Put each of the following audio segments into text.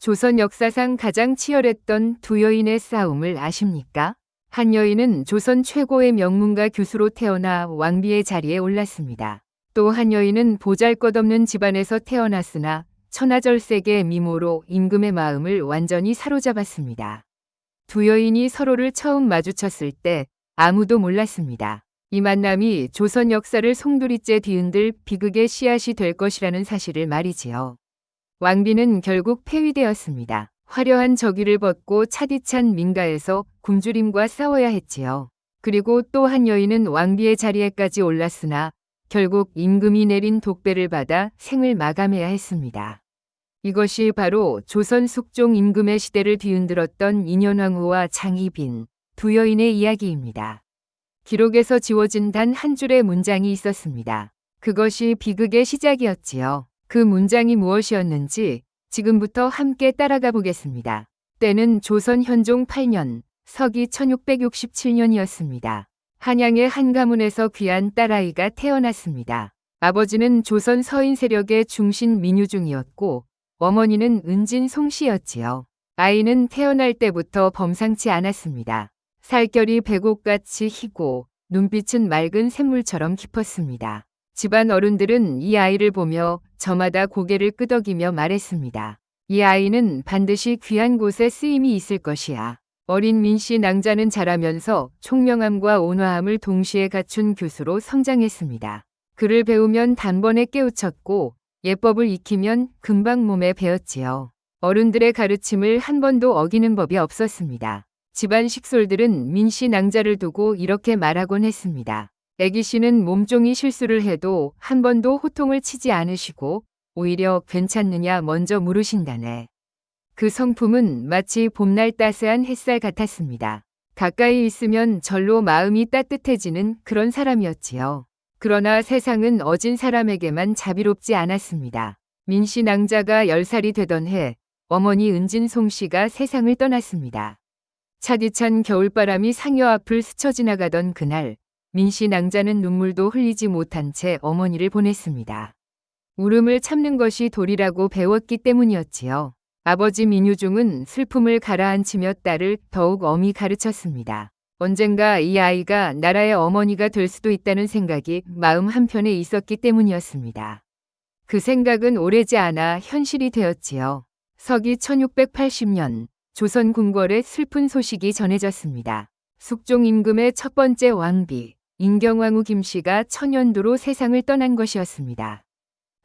조선 역사상 가장 치열했던 두 여인의 싸움을 아십니까? 한 여인은 조선 최고의 명문가 교수로 태어나 왕비의 자리에 올랐습니다. 또 한 여인은 보잘것없는 집안에서 태어났으나 천하절색의 미모로 임금의 마음을 완전히 사로잡았습니다. 두 여인이 서로를 처음 마주쳤을 때 아무도 몰랐습니다. 이 만남이 조선 역사를 송두리째 뒤흔들 비극의 씨앗이 될 것이라는 사실을 말이지요. 왕비는 결국 폐위되었습니다. 화려한 저기를 벗고 차디찬 민가에서 굶주림과 싸워야 했지요. 그리고 또 한 여인은 왕비의 자리에까지 올랐으나 결국 임금이 내린 독배를 받아 생을 마감해야 했습니다. 이것이 바로 조선 숙종 임금의 시대를 뒤흔들었던 인현왕후와 장희빈 두 여인의 이야기입니다. 기록에서 지워진 단 한 줄의 문장이 있었습니다. 그것이 비극의 시작이었지요. 그 문장이 무엇이었는지 지금부터 함께 따라가 보겠습니다. 때는 조선 현종 8년, 서기 1667년이었습니다. 한양의 한 가문에서 귀한 딸아이가 태어났습니다. 아버지는 조선 서인 세력의 중신 민유중이었고 어머니는 은진 송씨였지요. 아이는 태어날 때부터 범상치 않았습니다. 살결이 백옥같이 희고 눈빛은 맑은 샘물처럼 깊었습니다. 집안 어른들은 이 아이를 보며 저마다 고개를 끄덕이며 말했습니다. 이 아이는 반드시 귀한 곳에 쓰임이 있을 것이야. 어린 민씨 낭자는 자라면서 총명함과 온화함을 동시에 갖춘 교수로 성장했습니다. 글을 배우면 단번에 깨우쳤고 예법을 익히면 금방 몸에 배었지요. 어른들의 가르침을 한 번도 어기는 법이 없었습니다. 집안 식솔들은 민씨 낭자를 두고 이렇게 말하곤 했습니다. 애기씨는 몸종이 실수를 해도 한 번도 호통을 치지 않으시고 오히려 괜찮느냐 먼저 물으신다네. 그 성품은 마치 봄날 따스한 햇살 같았습니다. 가까이 있으면 절로 마음이 따뜻해지는 그런 사람이었지요. 그러나 세상은 어진 사람에게만 자비롭지 않았습니다. 민씨 낭자가 10살이 되던 해 어머니 은진 송씨가 세상을 떠났습니다. 차디찬 겨울바람이 상여 앞을 스쳐 지나가던 그날 민씨 낭자는 눈물도 흘리지 못한 채 어머니를 보냈습니다. 울음을 참는 것이 도리라고 배웠기 때문이었지요. 아버지 민유중은 슬픔을 가라앉히며 딸을 더욱 엄히 가르쳤습니다. 언젠가 이 아이가 나라의 어머니가 될 수도 있다는 생각이 마음 한편에 있었기 때문이었습니다. 그 생각은 오래지 않아 현실이 되었지요. 서기 1680년 조선 궁궐에 슬픈 소식이 전해졌습니다. 숙종 임금의 첫 번째 왕비 인경왕후 김씨가 천연두로 세상을 떠난 것이었습니다.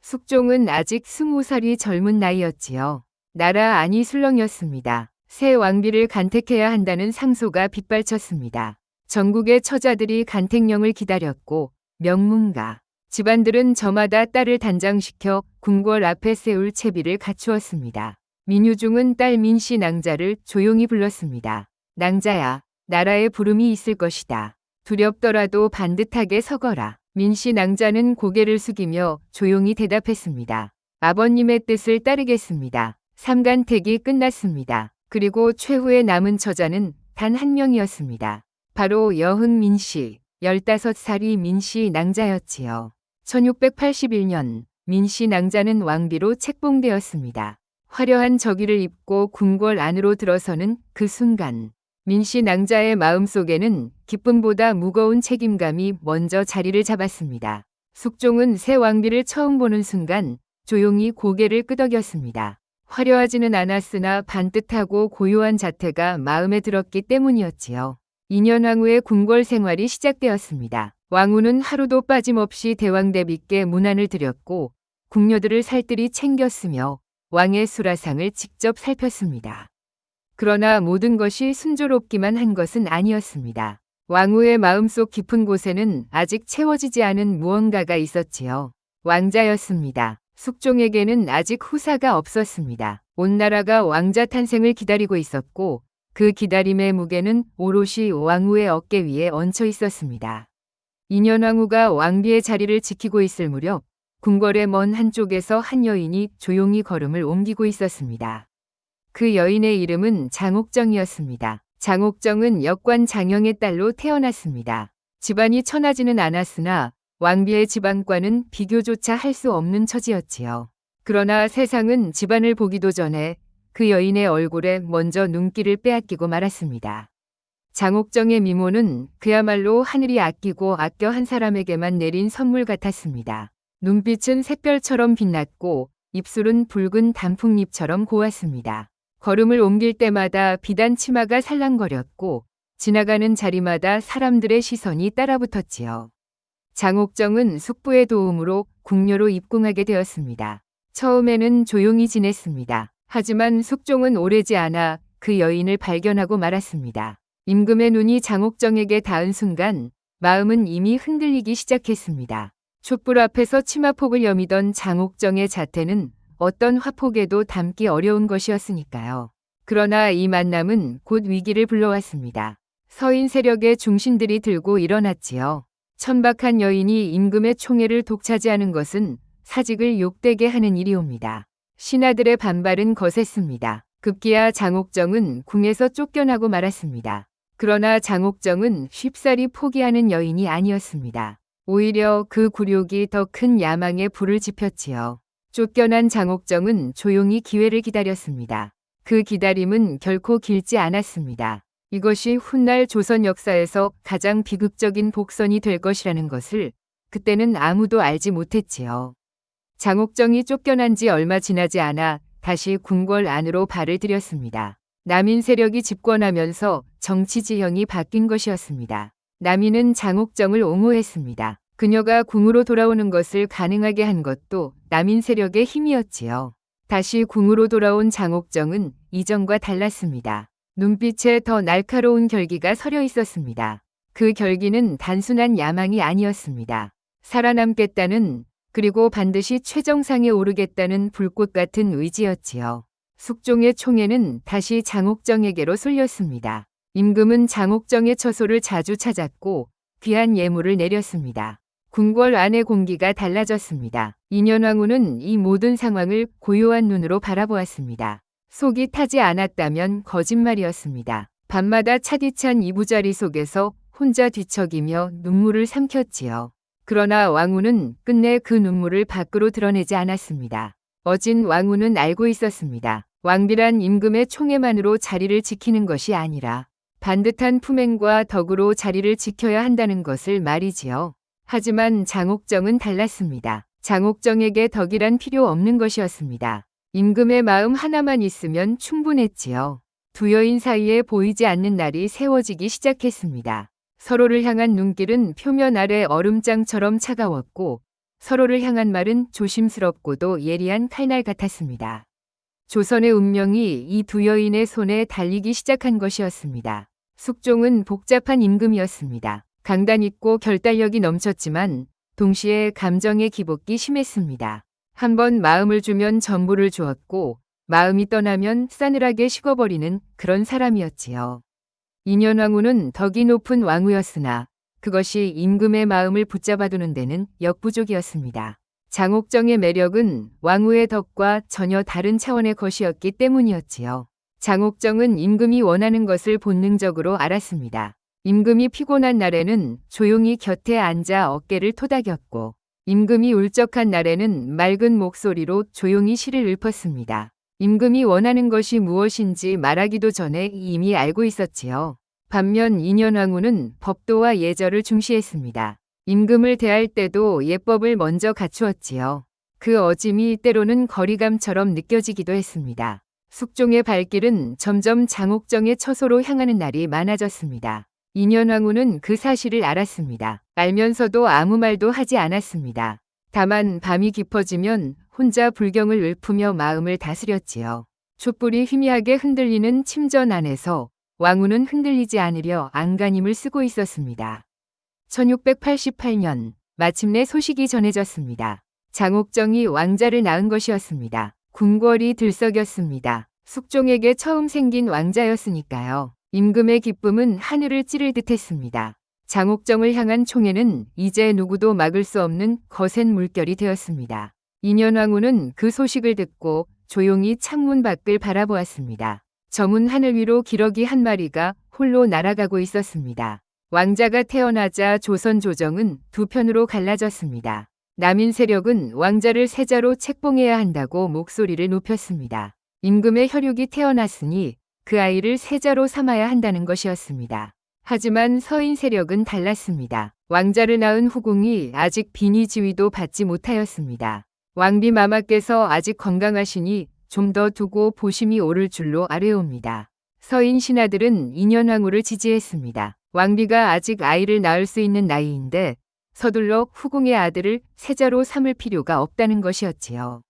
숙종은 아직 20살이 젊은 나이였지요. 나라 안이 술렁이었습니다. 새 왕비를 간택해야 한다는 상소가 빗발쳤습니다. 전국의 처자들이 간택령을 기다렸고 명문가, 집안들은 저마다 딸을 단장시켜 궁궐 앞에 세울 채비를 갖추었습니다. 민유중은 딸 민씨 낭자를 조용히 불렀습니다. 낭자야, 나라에 부름이 있을 것이다. 두렵더라도 반듯하게 서거라. 민씨 낭자는 고개를 숙이며 조용히 대답했습니다. 아버님의 뜻을 따르겠습니다. 삼간택이 끝났습니다. 그리고 최후의 남은 처자는 단 한 명이었습니다. 바로 여흥 민씨, 15살이 민씨 낭자였지요. 1681년 민씨 낭자는 왕비로 책봉되었습니다. 화려한 저기를 입고 궁궐 안으로 들어서는 그 순간 민씨 낭자의 마음속에는 기쁨보다 무거운 책임감이 먼저 자리를 잡았습니다. 숙종은 새 왕비를 처음 보는 순간 조용히 고개를 끄덕였습니다. 화려하지는 않았으나 반듯하고 고요한 자태가 마음에 들었기 때문이었지요. 인현왕후의 궁궐 생활이 시작되었습니다. 왕후는 하루도 빠짐없이 대왕대비께 문안을 드렸고 궁녀들을 살뜰히 챙겼으며 왕의 수라상을 직접 살폈습니다. 그러나 모든 것이 순조롭기만 한 것은 아니었습니다. 왕후의 마음속 깊은 곳에는 아직 채워지지 않은 무언가가 있었지요. 왕자였습니다. 숙종에게는 아직 후사가 없었습니다. 온 나라가 왕자 탄생을 기다리고 있었고 그 기다림의 무게는 오롯이 왕후의 어깨 위에 얹혀 있었습니다. 인현왕후가 왕비의 자리를 지키고 있을 무렵 궁궐의 먼 한쪽에서 한 여인이 조용히 걸음을 옮기고 있었습니다. 그 여인의 이름은 장옥정이었습니다. 장옥정은 역관 장영의 딸로 태어났습니다. 집안이 천하지는 않았으나 왕비의 집안과는 비교조차 할 수 없는 처지였지요. 그러나 세상은 집안을 보기도 전에 그 여인의 얼굴에 먼저 눈길을 빼앗기고 말았습니다. 장옥정의 미모는 그야말로 하늘이 아끼고 아껴 한 사람에게만 내린 선물 같았습니다. 눈빛은 샛별처럼 빛났고 입술은 붉은 단풍잎처럼 고왔습니다. 걸음을 옮길 때마다 비단 치마가 살랑거렸고 지나가는 자리마다 사람들의 시선이 따라붙었지요. 장옥정은 숙부의 도움으로 궁녀로 입궁하게 되었습니다. 처음에는 조용히 지냈습니다. 하지만 숙종은 오래지 않아 그 여인을 발견하고 말았습니다. 임금의 눈이 장옥정에게 닿은 순간 마음은 이미 흔들리기 시작했습니다. 촛불 앞에서 치마폭을 여미던 장옥정의 자태는 어떤 화폭에도 담기 어려운 것이었으니까요. 그러나 이 만남은 곧 위기를 불러왔습니다. 서인 세력의 중신들이 들고 일어났지요. 천박한 여인이 임금의 총애를 독차지하는 것은 사직을 욕되게 하는 일이옵니다. 신하들의 반발은 거셌습니다. 급기야 장옥정은 궁에서 쫓겨나고 말았습니다. 그러나 장옥정은 쉽사리 포기하는 여인이 아니었습니다. 오히려 그 굴욕이 더 큰 야망에 불을 지폈지요. 쫓겨난 장옥정은 조용히 기회를 기다렸습니다. 그 기다림은 결코 길지 않았습니다. 이것이 훗날 조선 역사에서 가장 비극적인 복선이 될 것이라는 것을 그때는 아무도 알지 못했지요. 장옥정이 쫓겨난 지 얼마 지나지 않아 다시 궁궐 안으로 발을 들였습니다. 남인 세력이 집권하면서 정치 지형이 바뀐 것이었습니다. 남인은 장옥정을 옹호했습니다. 그녀가 궁으로 돌아오는 것을 가능하게 한 것도 남인 세력의 힘이었지요. 다시 궁으로 돌아온 장옥정은 이전과 달랐습니다. 눈빛에 더 날카로운 결기가 서려 있었습니다. 그 결기는 단순한 야망이 아니었습니다. 살아남겠다는, 그리고 반드시 최정상에 오르겠다는 불꽃 같은 의지였지요. 숙종의 총애는 다시 장옥정에게로 쏠렸습니다. 임금은 장옥정의 처소를 자주 찾았고 귀한 예물을 내렸습니다. 궁궐 안의 공기가 달라졌습니다. 인현왕후는 이 모든 상황을 고요한 눈으로 바라보았습니다. 속이 타지 않았다면 거짓말이었습니다. 밤마다 차디찬 이부자리 속에서 혼자 뒤척이며 눈물을 삼켰지요. 그러나 왕후는 끝내 그 눈물을 밖으로 드러내지 않았습니다. 어진 왕후는 알고 있었습니다. 왕비란 임금의 총애만으로 자리를 지키는 것이 아니라 반듯한 품행과 덕으로 자리를 지켜야 한다는 것을 말이지요. 하지만 장옥정은 달랐습니다. 장옥정에게 덕이란 필요 없는 것이었습니다. 임금의 마음 하나만 있으면 충분했지요. 두 여인 사이에 보이지 않는 날이 세워지기 시작했습니다. 서로를 향한 눈길은 표면 아래 얼음장처럼 차가웠고 서로를 향한 말은 조심스럽고도 예리한 칼날 같았습니다. 조선의 운명이 이 두 여인의 손에 달리기 시작한 것이었습니다. 숙종은 복잡한 임금이었습니다. 강단 있고 결단력이 넘쳤지만 동시에 감정의 기복이 심했습니다. 한번 마음을 주면 전부를 주었고 마음이 떠나면 싸늘하게 식어버리는 그런 사람이었지요. 인현왕후는 덕이 높은 왕후였으나 그것이 임금의 마음을 붙잡아두는 데는 역부족이었습니다. 장옥정의 매력은 왕후의 덕과 전혀 다른 차원의 것이었기 때문이었지요. 장옥정은 임금이 원하는 것을 본능적으로 알았습니다. 임금이 피곤한 날에는 조용히 곁에 앉아 어깨를 토닥였고 임금이 울적한 날에는 맑은 목소리로 조용히 시를 읊었습니다. 임금이 원하는 것이 무엇인지 말하기도 전에 이미 알고 있었지요. 반면 인현왕후는 법도와 예절을 중시했습니다. 임금을 대할 때도 예법을 먼저 갖추었지요. 그 어짐이 때로는 거리감처럼 느껴지기도 했습니다. 숙종의 발길은 점점 장옥정의 처소로 향하는 날이 많아졌습니다. 인현왕후는 그 사실을 알았습니다. 알면서도 아무 말도 하지 않았습니다. 다만 밤이 깊어지면 혼자 불경을 읊으며 마음을 다스렸지요. 촛불이 희미하게 흔들리는 침전 안에서 왕후는 흔들리지 않으려 안간힘을 쓰고 있었습니다. 1688년 마침내 소식이 전해졌습니다. 장옥정이 왕자를 낳은 것이었습니다. 궁궐이 들썩였습니다. 숙종에게 처음 생긴 왕자였으니까요. 임금의 기쁨은 하늘을 찌를 듯했습니다. 장옥정을 향한 총애는 이제 누구도 막을 수 없는 거센 물결이 되었습니다. 인현왕후는 그 소식을 듣고 조용히 창문 밖을 바라보았습니다. 저문 하늘 위로 기러기 한 마리가 홀로 날아가고 있었습니다. 왕자가 태어나자 조선 조정은 두 편으로 갈라졌습니다. 남인 세력은 왕자를 세자로 책봉해야 한다고 목소리를 높였습니다. 임금의 혈육이 태어났으니 그 아이를 세자로 삼아야 한다는 것이었습니다. 하지만 서인 세력은 달랐습니다. 왕자를 낳은 후궁이 아직 빈이 지위도 받지 못하였습니다. 왕비 마마께서 아직 건강하시니 좀 더 두고 보심이 오를 줄로 아뢰옵니다. 서인 신하들은 인현왕후를 지지했습니다. 왕비가 아직 아이를 낳을 수 있는 나이인데 서둘러 후궁의 아들을 세자로 삼을 필요가 없다는 것이었지요.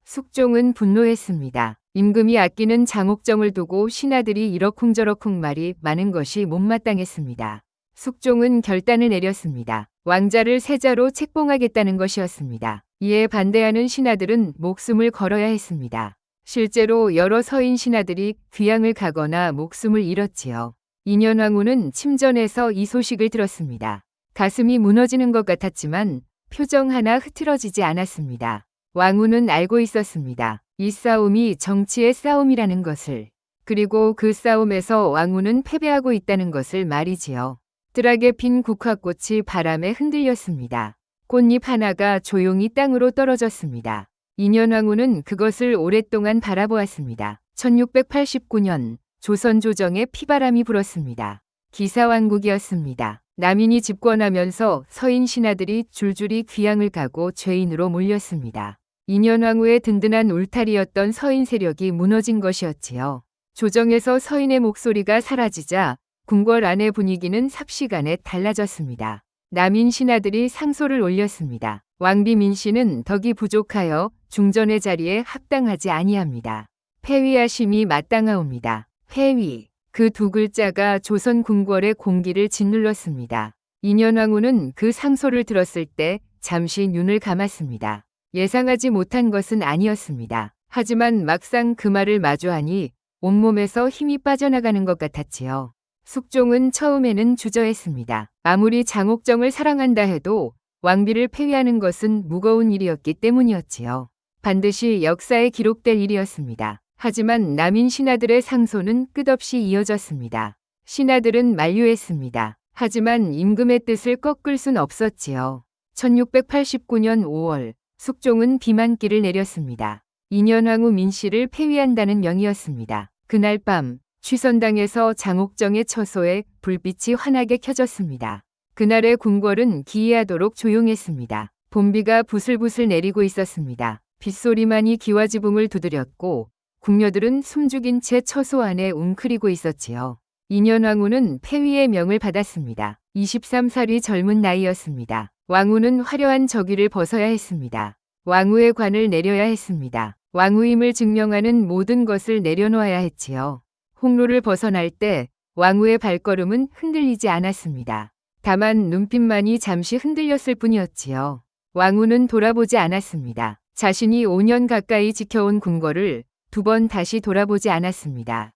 숙종은 분노했습니다. 임금이 아끼는 장옥정을 두고 신하들이 이러쿵저러쿵 말이 많은 것이 못마땅했습니다. 숙종은 결단을 내렸습니다. 왕자를 세자로 책봉하겠다는 것이었습니다. 이에 반대하는 신하들은 목숨을 걸어야 했습니다. 실제로 여러 서인 신하들이 귀양을 가거나 목숨을 잃었지요. 인현왕후는 침전에서 이 소식을 들었습니다. 가슴이 무너지는 것 같았지만 표정 하나 흐트러지지 않았습니다. 왕후는 알고 있었습니다. 이 싸움이 정치의 싸움이라는 것을. 그리고 그 싸움에서 왕후는 패배하고 있다는 것을 말이지요. 뜰하게 핀 국화꽃이 바람에 흔들렸습니다. 꽃잎 하나가 조용히 땅으로 떨어졌습니다. 인현왕후는 그것을 오랫동안 바라보았습니다. 1689년 조선 조정에 피바람이 불었습니다. 기사왕국이었습니다. 남인이 집권하면서 서인 신하들이 줄줄이 귀양을 가고 죄인으로 몰렸습니다. 인현왕후의 든든한 울타리였던 서인 세력이 무너진 것이었지요. 조정에서 서인의 목소리가 사라지자 궁궐 안의 분위기는 삽시간에 달라졌습니다. 남인 신하들이 상소를 올렸습니다. 왕비 민씨는 덕이 부족하여 중전의 자리에 합당하지 아니합니다. 폐위하심이 마땅하옵니다. 폐위. 그 두 글자가 조선 궁궐의 공기를 짓눌렀습니다. 인현왕후는 그 상소를 들었을 때 잠시 눈을 감았습니다. 예상하지 못한 것은 아니었습니다. 하지만 막상 그 말을 마주하니 온몸에서 힘이 빠져나가는 것 같았지요. 숙종은 처음에는 주저했습니다. 아무리 장옥정을 사랑한다 해도 왕비를 폐위하는 것은 무거운 일이었기 때문이었지요. 반드시 역사에 기록될 일이었습니다. 하지만 남인 신하들의 상소는 끝없이 이어졌습니다. 신하들은 만류했습니다. 하지만 임금의 뜻을 꺾을 순 없었지요. 1689년 5월 숙종은 비만기를 내렸습니다. 인현왕후 민씨를 폐위한다는 명이었습니다. 그날 밤 취선당에서 장옥정의 처소에 불빛이 환하게 켜졌습니다. 그날의 궁궐은 기이하도록 조용했습니다. 봄비가 부슬부슬 내리고 있었습니다. 빗소리만이 기와 지붕을 두드렸고 궁녀들은 숨죽인 채 처소 안에 웅크리고 있었지요. 인현왕후는 폐위의 명을 받았습니다. 23살이 젊은 나이였습니다. 왕후는 화려한 저기를 벗어야 했습니다. 왕후의 관을 내려야 했습니다. 왕후임을 증명하는 모든 것을 내려놓아야 했지요. 홍로를 벗어날 때 왕후의 발걸음은 흔들리지 않았습니다. 다만 눈빛만이 잠시 흔들렸을 뿐이었지요. 왕후는 돌아보지 않았습니다. 자신이 5년 가까이 지켜온 궁궐을 두 번 다시 돌아보지 않았습니다.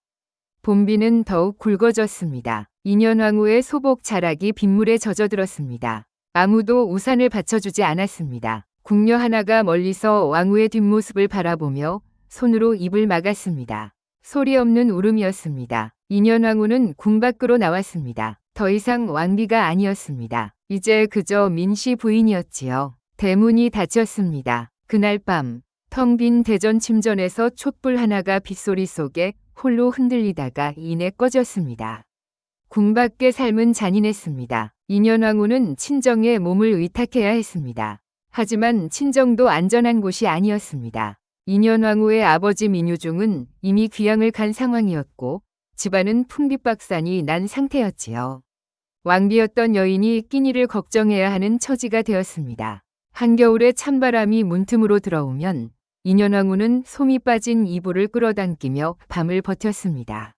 봄비는 더욱 굵어졌습니다. 인현왕후의 소복 자락이 빗물에 젖어들었습니다. 아무도 우산을 받쳐주지 않았습니다. 궁녀 하나가 멀리서 왕후의 뒷모습을 바라보며 손으로 입을 막았습니다. 소리 없는 울음이었습니다. 인현왕후는 궁 밖으로 나왔습니다. 더 이상 왕비가 아니었습니다. 이제 그저 민씨 부인이었지요. 대문이 닫혔습니다. 그날 밤 텅 빈 대전 침전에서 촛불 하나가 빗소리 속에 홀로 흔들리다가 이내 꺼졌습니다. 궁 밖의 삶은 잔인했습니다. 인현왕후는 친정에 몸을 의탁해야 했습니다. 하지만 친정도 안전한 곳이 아니었습니다. 인현왕후의 아버지 민유중은 이미 귀양을 간 상황이었고 집안은 풍비박산이 난 상태였지요. 왕비였던 여인이 끼니를 걱정해야 하는 처지가 되었습니다. 한겨울에 찬바람이 문틈으로 들어오면 인현왕후는 솜이 빠진 이불을 끌어당기며 밤을 버텼습니다.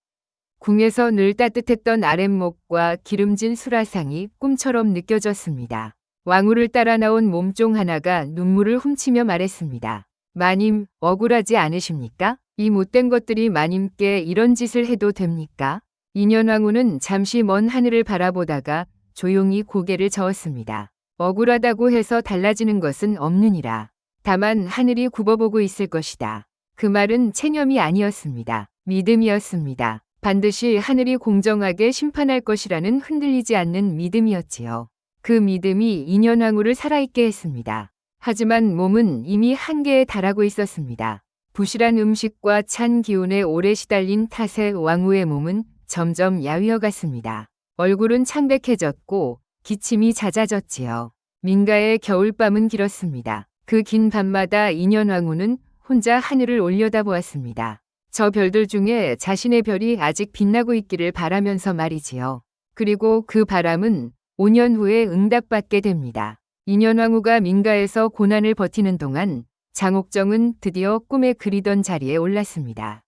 궁에서 늘 따뜻했던 아랫목과 기름진 수라상이 꿈처럼 느껴졌습니다. 왕후를 따라 나온 몸종 하나가 눈물을 훔치며 말했습니다. 마님, 억울하지 않으십니까? 이 못된 것들이 마님께 이런 짓을 해도 됩니까? 인현왕후는 잠시 먼 하늘을 바라보다가 조용히 고개를 저었습니다. 억울하다고 해서 달라지는 것은 없느니라. 다만 하늘이 굽어보고 있을 것이다. 그 말은 체념이 아니었습니다. 믿음이었습니다. 반드시 하늘이 공정하게 심판할 것이라는 흔들리지 않는 믿음이었지요. 그 믿음이 인현왕후를 살아있게 했습니다. 하지만 몸은 이미 한계에 달하고 있었습니다. 부실한 음식과 찬 기운에 오래 시달린 탓에 왕후의 몸은 점점 야위어갔습니다. 얼굴은 창백해졌고 기침이 잦아졌지요. 민가의 겨울밤은 길었습니다. 그 긴 밤마다 인현왕후는 혼자 하늘을 올려다보았습니다. 저 별들 중에 자신의 별이 아직 빛나고 있기를 바라면서 말이지요. 그리고 그 바람은 5년 후에 응답받게 됩니다. 인현왕후가 민가에서 고난을 버티는 동안 장옥정은 드디어 꿈에 그리던 자리에 올랐습니다.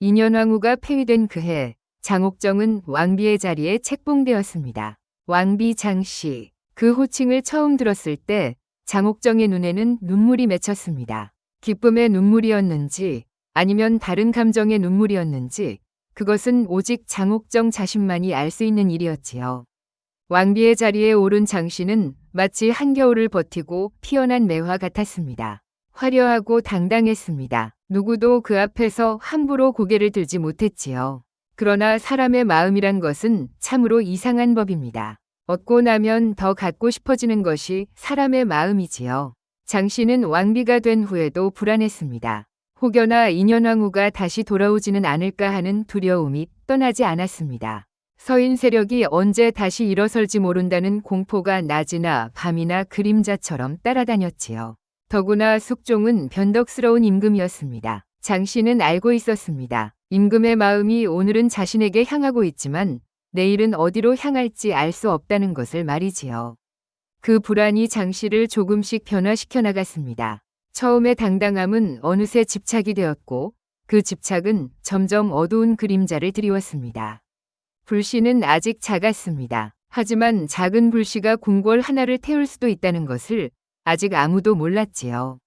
인현왕후가 폐위된 그해 장옥정은 왕비의 자리에 책봉되었습니다. 왕비 장씨. 그 호칭을 처음 들었을 때 장옥정의 눈에는 눈물이 맺혔습니다. 기쁨의 눈물이었는지 아니면 다른 감정의 눈물이었는지 그것은 오직 장옥정 자신만이 알 수 있는 일이었지요. 왕비의 자리에 오른 장씨는 마치 한겨울을 버티고 피어난 매화 같았습니다. 화려하고 당당했습니다. 누구도 그 앞에서 함부로 고개를 들지 못했지요. 그러나 사람의 마음이란 것은 참으로 이상한 법입니다. 얻고 나면 더 갖고 싶어지는 것이 사람의 마음이지요. 장씨는 왕비가 된 후에도 불안했습니다. 혹여나 인현왕후가 다시 돌아오지는 않을까 하는 두려움이 떠나지 않았습니다. 서인 세력이 언제 다시 일어설지 모른다는 공포가 낮이나 밤이나 그림자처럼 따라다녔지요. 더구나 숙종은 변덕스러운 임금이었습니다. 장씨는 알고 있었습니다. 임금의 마음이 오늘은 자신에게 향하고 있지만 내일은 어디로 향할지 알 수 없다는 것을 말이지요. 그 불안이 장씨를 조금씩 변화시켜 나갔습니다. 처음의 당당함은 어느새 집착이 되었고 그 집착은 점점 어두운 그림자를 드리웠습니다. 불씨는 아직 작았습니다. 하지만 작은 불씨가 궁궐 하나를 태울 수도 있다는 것을 아직 아무도 몰랐지요.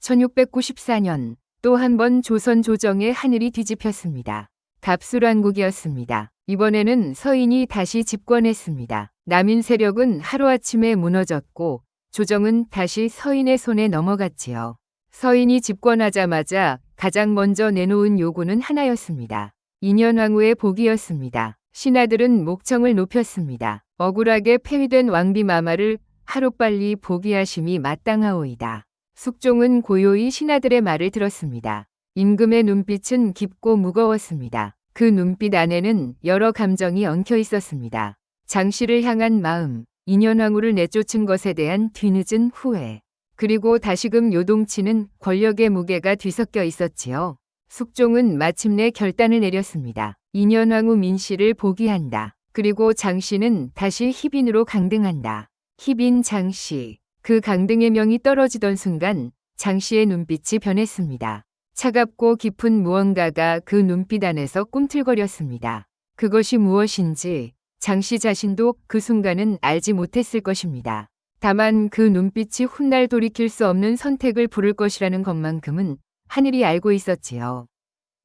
1694년 또 한 번 조선 조정의 하늘이 뒤집혔습니다. 갑술왕국이었습니다. 이번에는 서인이 다시 집권했습니다. 남인 세력은 하루아침에 무너졌고 조정은 다시 서인의 손에 넘어갔지요. 서인이 집권하자마자 가장 먼저 내놓은 요구는 하나였습니다. 인현왕후의 복이었습니다. 신하들은 목청을 높였습니다. 억울하게 폐위된 왕비 마마를 하루빨리 복위하심이 마땅하오이다. 숙종은 고요히 신하들의 말을 들었습니다. 임금의 눈빛은 깊고 무거웠습니다. 그 눈빛 안에는 여러 감정이 엉켜 있었습니다. 장씨를 향한 마음, 인현왕후를 내쫓은 것에 대한 뒤늦은 후회, 그리고 다시금 요동치는 권력의 무게가 뒤섞여 있었지요. 숙종은 마침내 결단을 내렸습니다. 인현왕후 민씨를 복위한다. 그리고 장씨는 다시 희빈으로 강등한다. 희빈 장씨. 그 강등의 명이 떨어지던 순간 장씨의 눈빛이 변했습니다. 차갑고 깊은 무언가가 그 눈빛 안에서 꿈틀거렸습니다. 그것이 무엇인지 장씨 자신도 그 순간은 알지 못했을 것입니다. 다만 그 눈빛이 훗날 돌이킬 수 없는 선택을 부를 것이라는 것만큼은 하늘이 알고 있었지요.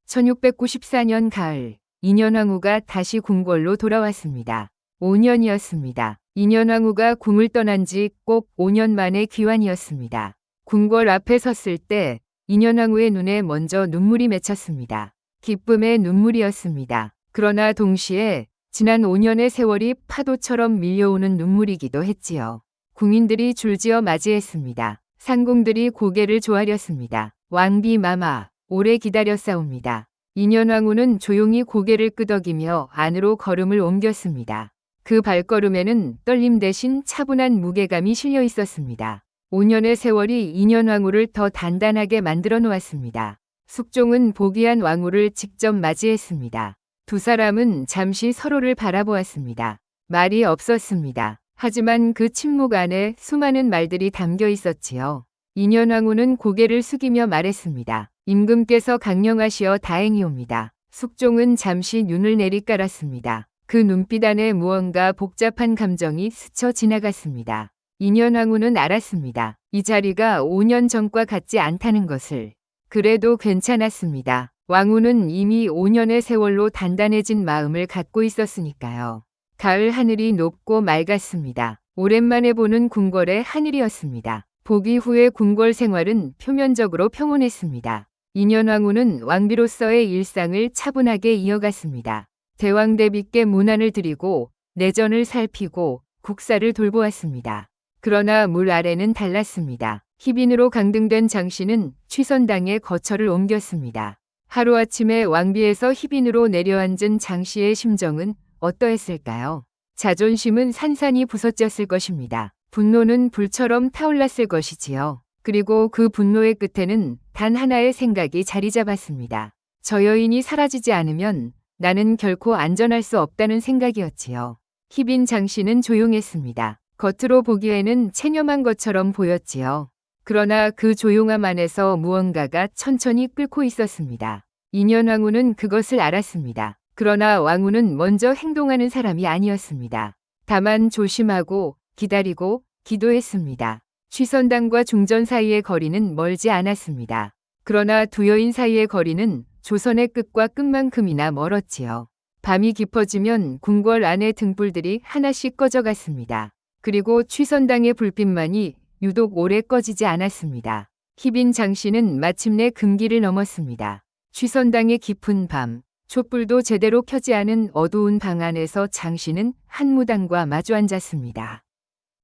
1694년 가을, 인현왕후가 다시 궁궐로 돌아왔습니다. 5년이었습니다. 인현왕후가 궁을 떠난 지 꼭 5년 만의 귀환이었습니다. 궁궐 앞에 섰을 때 인현왕후의 눈에 먼저 눈물이 맺혔습니다. 기쁨의 눈물이었습니다. 그러나 동시에 지난 5년의 세월이 파도처럼 밀려오는 눈물이기도 했지요. 궁인들이 줄지어 맞이했습니다. 상궁들이 고개를 조아렸습니다. 왕비 마마, 오래 기다렸사옵니다. 인현왕후는 조용히 고개를 끄덕이며 안으로 걸음을 옮겼습니다. 그 발걸음에는 떨림 대신 차분한 무게감이 실려 있었습니다. 5년의 세월이 인현왕후를 더 단단하게 만들어 놓았습니다. 숙종은 복위한 왕후를 직접 맞이했습니다. 두 사람은 잠시 서로를 바라보았습니다. 말이 없었습니다. 하지만 그 침묵 안에 수많은 말들이 담겨 있었지요. 인현왕후는 고개를 숙이며 말했습니다. 임금께서 강령하시어 다행이옵니다. 숙종은 잠시 눈을 내리깔았습니다. 그 눈빛 안에 무언가 복잡한 감정이 스쳐 지나갔습니다. 인현왕후는 알았습니다. 이 자리가 5년 전과 같지 않다는 것을. 그래도 괜찮았습니다. 왕후는 이미 5년의 세월로 단단해진 마음을 갖고 있었으니까요. 가을 하늘이 높고 맑았습니다. 오랜만에 보는 궁궐의 하늘이었습니다. 복위 후의 궁궐 생활은 표면적으로 평온했습니다. 인현왕후는 왕비로서의 일상을 차분하게 이어갔습니다. 대왕대비께 문안을 드리고 내전을 살피고 국사를 돌보았습니다. 그러나 물 아래는 달랐습니다. 희빈으로 강등된 장씨는 취선당에 거처를 옮겼습니다. 하루아침에 왕비에서 희빈으로 내려앉은 장씨의 심정은 어떠했을까요? 자존심은 산산이 부서졌을 것입니다. 분노는 불처럼 타올랐을 것이지요. 그리고 그 분노의 끝에는 단 하나의 생각이 자리 잡았습니다. 저 여인이 사라지지 않으면 나는 결코 안전할 수 없다는 생각이었지요. 희빈 장씨는 조용했습니다. 겉으로 보기에는 체념한 것처럼 보였지요. 그러나 그 조용함 안에서 무언가가 천천히 끓고 있었습니다. 인현왕후는 그것을 알았습니다. 그러나 왕후는 먼저 행동하는 사람이 아니었습니다. 다만 조심하고 기다리고 기도했습니다. 취선당과 중전 사이의 거리는 멀지 않았습니다. 그러나 두 여인 사이의 거리는 조선의 끝과 끝만큼이나 멀었지요. 밤이 깊어지면 궁궐 안의 등불들이 하나씩 꺼져갔습니다. 그리고 취선당의 불빛만이 유독 오래 꺼지지 않았습니다. 희빈 장씨는 마침내 금기를 넘었습니다. 취선당의 깊은 밤, 촛불도 제대로 켜지 않은 어두운 방 안에서 장씨는 한 무당과 마주 앉았습니다.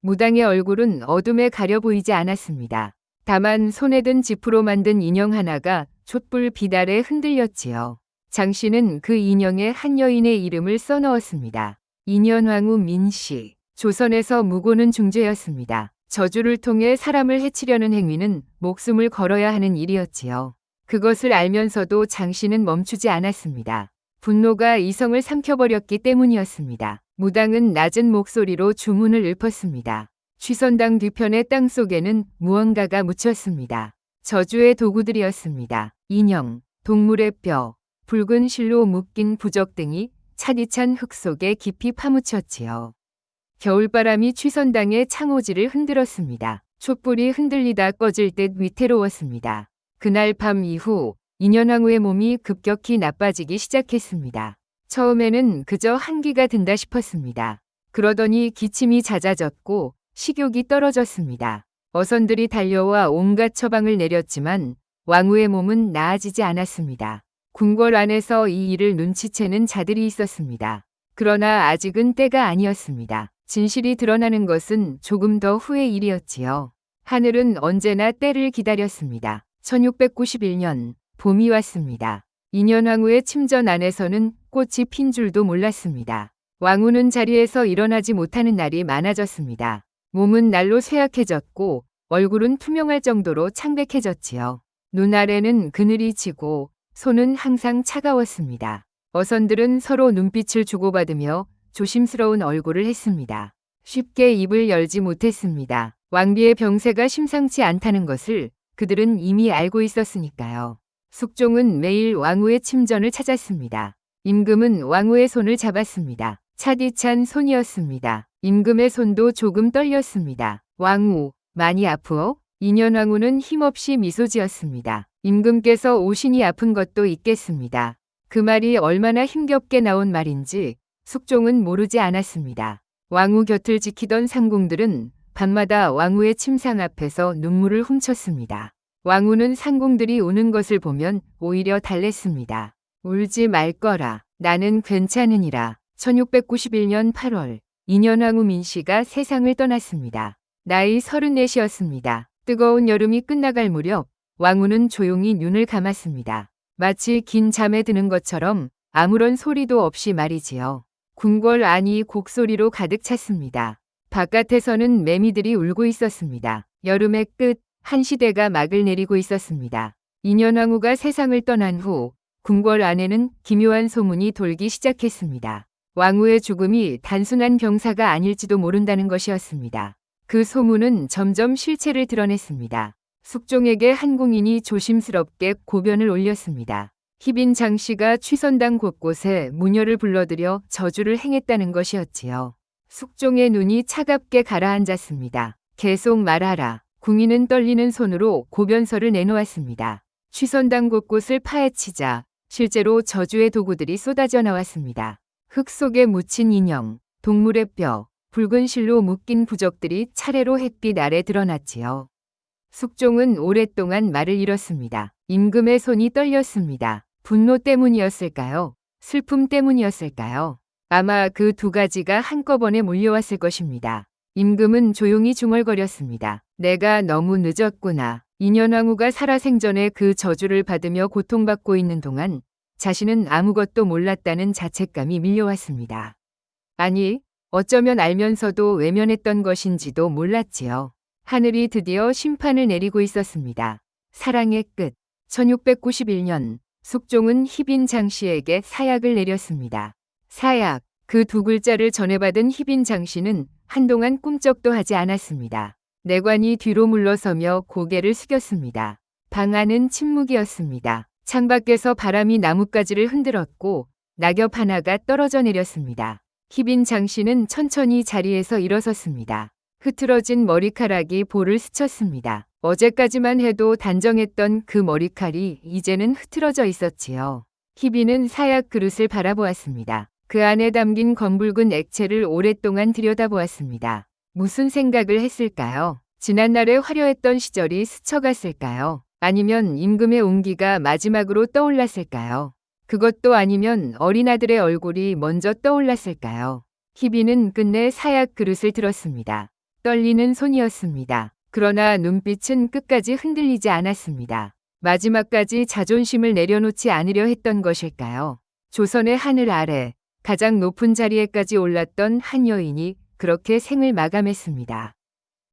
무당의 얼굴은 어둠에 가려 보이지 않았습니다. 다만 손에 든 지프로 만든 인형 하나가 촛불 빛 아래 흔들렸지요. 장씨는 그 인형에 한 여인의 이름을 써넣었습니다. 인현왕후 민씨. 조선에서 무고는 중죄였습니다. 저주를 통해 사람을 해치려는 행위는 목숨을 걸어야 하는 일이었지요. 그것을 알면서도 장씨는 멈추지 않았습니다. 분노가 이성을 삼켜버렸기 때문이었습니다. 무당은 낮은 목소리로 주문을 읊었습니다. 취선당 뒤편의 땅 속에는 무언가가 묻혔습니다. 저주의 도구들이었습니다. 인형, 동물의 뼈, 붉은 실로 묶인 부적 등이 차디찬 흙 속에 깊이 파묻혔지요. 겨울바람이 취선당의 창호지를 흔들었습니다. 촛불이 흔들리다 꺼질 듯 위태로웠습니다. 그날 밤 이후 인현왕후의 몸이 급격히 나빠지기 시작했습니다. 처음에는 그저 한기가 든다 싶었습니다. 그러더니 기침이 잦아졌고 식욕이 떨어졌습니다. 어선들이 달려와 온갖 처방을 내렸지만 왕후의 몸은 나아지지 않았습니다. 궁궐 안에서 이 일을 눈치채는 자들이 있었습니다. 그러나 아직은 때가 아니었습니다. 진실이 드러나는 것은 조금 더 후의 일이었지요. 하늘은 언제나 때를 기다렸습니다. 1691년 봄이 왔습니다. 인현왕후의 침전 안에서는 꽃이 핀 줄도 몰랐습니다. 왕후는 자리에서 일어나지 못하는 날이 많아졌습니다. 몸은 날로 쇠약해졌고 얼굴은 투명할 정도로 창백해졌지요. 눈 아래는 그늘이 지고 손은 항상 차가웠습니다. 어선들은 서로 눈빛을 주고받으며 조심스러운 얼굴을 했습니다. 쉽게 입을 열지 못했습니다. 왕비의 병세가 심상치 않다는 것을 그들은 이미 알고 있었으니까요. 숙종은 매일 왕후의 침전을 찾았습니다. 임금은 왕후의 손을 잡았습니다. 차디찬 손이었습니다. 임금의 손도 조금 떨렸습니다. 왕후, 많이 아프오? 인현왕후는 힘없이 미소 지었습니다. 임금께서 오신이 아픈 것도 있겠습니다. 그 말이 얼마나 힘겹게 나온 말인지 숙종은 모르지 않았습니다. 왕후 곁을 지키던 상궁들은 밤마다 왕후의 침상 앞에서 눈물을 훔쳤습니다. 왕후는 상궁들이 우는 것을 보면 오히려 달랬습니다. 울지 말거라. 나는 괜찮으니라. 1691년 8월 인현왕후 민씨가 세상을 떠났습니다. 나이 34이었습니다. 뜨거운 여름이 끝나갈 무렵 왕후는 조용히 눈을 감았습니다. 마치 긴 잠에 드는 것처럼 아무런 소리도 없이 말이지요. 궁궐 안이 곡소리로 가득 찼습니다. 바깥에서는 매미들이 울고 있었습니다. 여름의 끝, 한 시대가 막을 내리고 있었습니다. 인현왕후가 세상을 떠난 후 궁궐 안에는 기묘한 소문이 돌기 시작했습니다. 왕후의 죽음이 단순한 병사가 아닐지도 모른다는 것이었습니다. 그 소문은 점점 실체를 드러냈습니다. 숙종에게 한 궁인이 조심스럽게 고변을 올렸습니다. 희빈 장씨가 취선당 곳곳에 무녀를 불러들여 저주를 행했다는 것이었지요. 숙종의 눈이 차갑게 가라앉았습니다. 계속 말하라. 궁인은 떨리는 손으로 고변서를 내놓았습니다. 취선당 곳곳을 파헤치자 실제로 저주의 도구들이 쏟아져 나왔습니다. 흙 속에 묻힌 인형, 동물의 뼈, 붉은 실로 묶인 부적들이 차례로 햇빛 아래 드러났지요. 숙종은 오랫동안 말을 잃었습니다. 임금의 손이 떨렸습니다. 분노 때문이었을까요? 슬픔 때문이었을까요? 아마 그 두 가지가 한꺼번에 몰려왔을 것입니다. 임금은 조용히 중얼거렸습니다. 내가 너무 늦었구나. 인현왕후가 살아생전에 그 저주를 받으며 고통받고 있는 동안 자신은 아무것도 몰랐다는 자책감이 밀려왔습니다. 아니, 어쩌면 알면서도 외면했던 것인지도 몰랐지요. 하늘이 드디어 심판을 내리고 있었습니다. 사랑의 끝. 1691년 숙종은 희빈 장씨에게 사약을 내렸습니다. 사약, 그 두 글자를 전해받은 희빈 장씨는 한동안 꿈쩍도 하지 않았습니다. 내관이 뒤로 물러서며 고개를 숙였습니다. 방 안은 침묵이었습니다. 창밖에서 바람이 나뭇가지를 흔들었고 낙엽 하나가 떨어져 내렸습니다. 희빈 장씨는 천천히 자리에서 일어섰습니다. 흐트러진 머리카락이 볼을 스쳤습니다. 어제까지만 해도 단정했던 그 머리칼이 이제는 흐트러져 있었지요. 희빈은 사약 그릇을 바라보았습니다. 그 안에 담긴 검붉은 액체를 오랫동안 들여다보았습니다. 무슨 생각을 했을까요? 지난날의 화려했던 시절이 스쳐갔을까요? 아니면 임금의 온기가 마지막으로 떠올랐을까요? 그것도 아니면 어린아들의 얼굴이 먼저 떠올랐을까요? 희빈은 끝내 사약 그릇을 들었습니다. 떨리는 손이었습니다. 그러나 눈빛은 끝까지 흔들리지 않았습니다. 마지막까지 자존심을 내려놓지 않으려 했던 것일까요? 조선의 하늘 아래 가장 높은 자리에까지 올랐던 한 여인이 그렇게 생을 마감했습니다.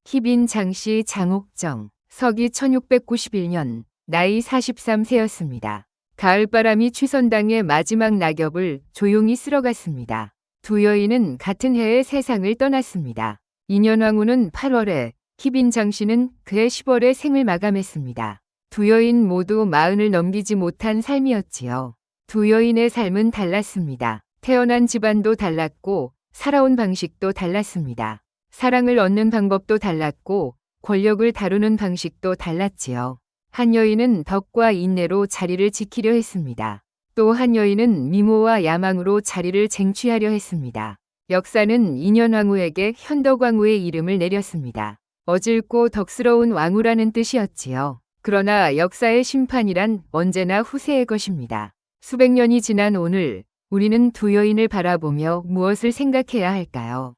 희빈 장씨 장옥정, 서기 1691년, 나이 43세였습니다. 가을바람이 취선당의 마지막 낙엽을 조용히 쓸어갔습니다. 두 여인은 같은 해에 세상을 떠났습니다. 인현왕후는 8월에, 희빈 장씨는 그해 10월에 생을 마감했습니다. 두 여인 모두 40을 넘기지 못한 삶이었지요. 두 여인의 삶은 달랐습니다. 태어난 집안도 달랐고 살아온 방식도 달랐습니다. 사랑을 얻는 방법도 달랐고 권력을 다루는 방식도 달랐지요. 한 여인은 덕과 인내로 자리를 지키려 했습니다. 또 한 여인은 미모와 야망으로 자리를 쟁취하려 했습니다. 역사는 인현왕후에게 현덕왕후의 이름을 내렸습니다. 어질고 덕스러운 왕후라는 뜻이었지요. 그러나 역사의 심판이란 언제나 후세의 것입니다. 수백 년이 지난 오늘 우리는 두 여인을 바라보며 무엇을 생각해야 할까요?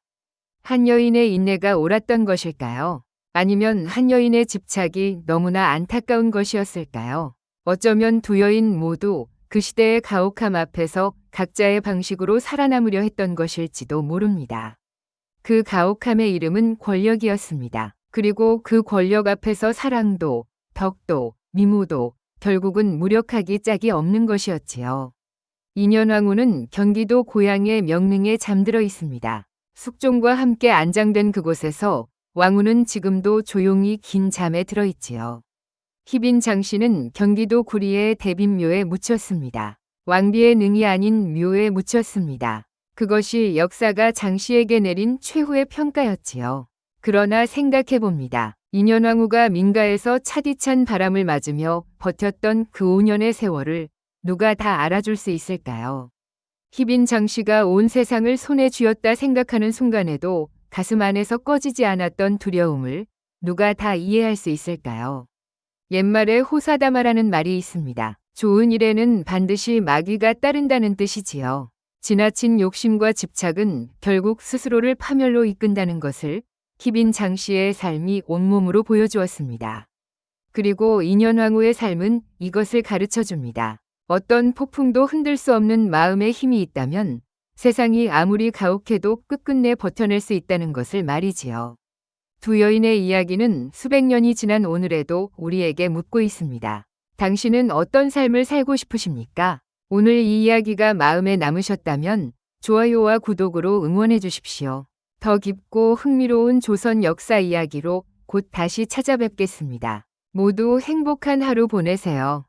한 여인의 인내가 옳았던 것일까요? 아니면 한 여인의 집착이 너무나 안타까운 것이었을까요? 어쩌면 두 여인 모두 그 시대의 가혹함 앞에서 각자의 방식으로 살아남으려 했던 것일지도 모릅니다. 그 가혹함의 이름은 권력이었습니다. 그리고 그 권력 앞에서 사랑도, 덕도, 미모도 결국은 무력하기 짝이 없는 것이었지요. 인현왕후는 경기도 고양의 명릉에 잠들어 있습니다. 숙종과 함께 안장된 그곳에서 왕후는 지금도 조용히 긴 잠에 들어 있지요. 희빈 장씨는 경기도 구리의 대빈묘에 묻혔습니다. 왕비의 능이 아닌 묘에 묻혔습니다. 그것이 역사가 장씨에게 내린 최후의 평가였지요. 그러나 생각해봅니다. 인현왕후가 민가에서 차디찬 바람을 맞으며 버텼던 그 5년의 세월을 누가 다 알아줄 수 있을까요? 희빈 장씨가 온 세상을 손에 쥐었다 생각하는 순간에도 가슴 안에서 꺼지지 않았던 두려움을 누가 다 이해할 수 있을까요? 옛말에 호사다마라는 말이 있습니다. 좋은 일에는 반드시 마귀가 따른다는 뜻이지요. 지나친 욕심과 집착은 결국 스스로를 파멸로 이끈다는 것을 희빈 장씨의 삶이 온몸으로 보여주었습니다. 그리고 인현왕후의 삶은 이것을 가르쳐줍니다. 어떤 폭풍도 흔들 수 없는 마음의 힘이 있다면 세상이 아무리 가혹해도 끝끝내 버텨낼 수 있다는 것을 말이지요. 두 여인의 이야기는 수백 년이 지난 오늘에도 우리에게 묻고 있습니다. 당신은 어떤 삶을 살고 싶으십니까? 오늘 이 이야기가 마음에 남으셨다면 좋아요와 구독으로 응원해 주십시오. 더 깊고 흥미로운 조선 역사 이야기로 곧 다시 찾아뵙겠습니다. 모두 행복한 하루 보내세요.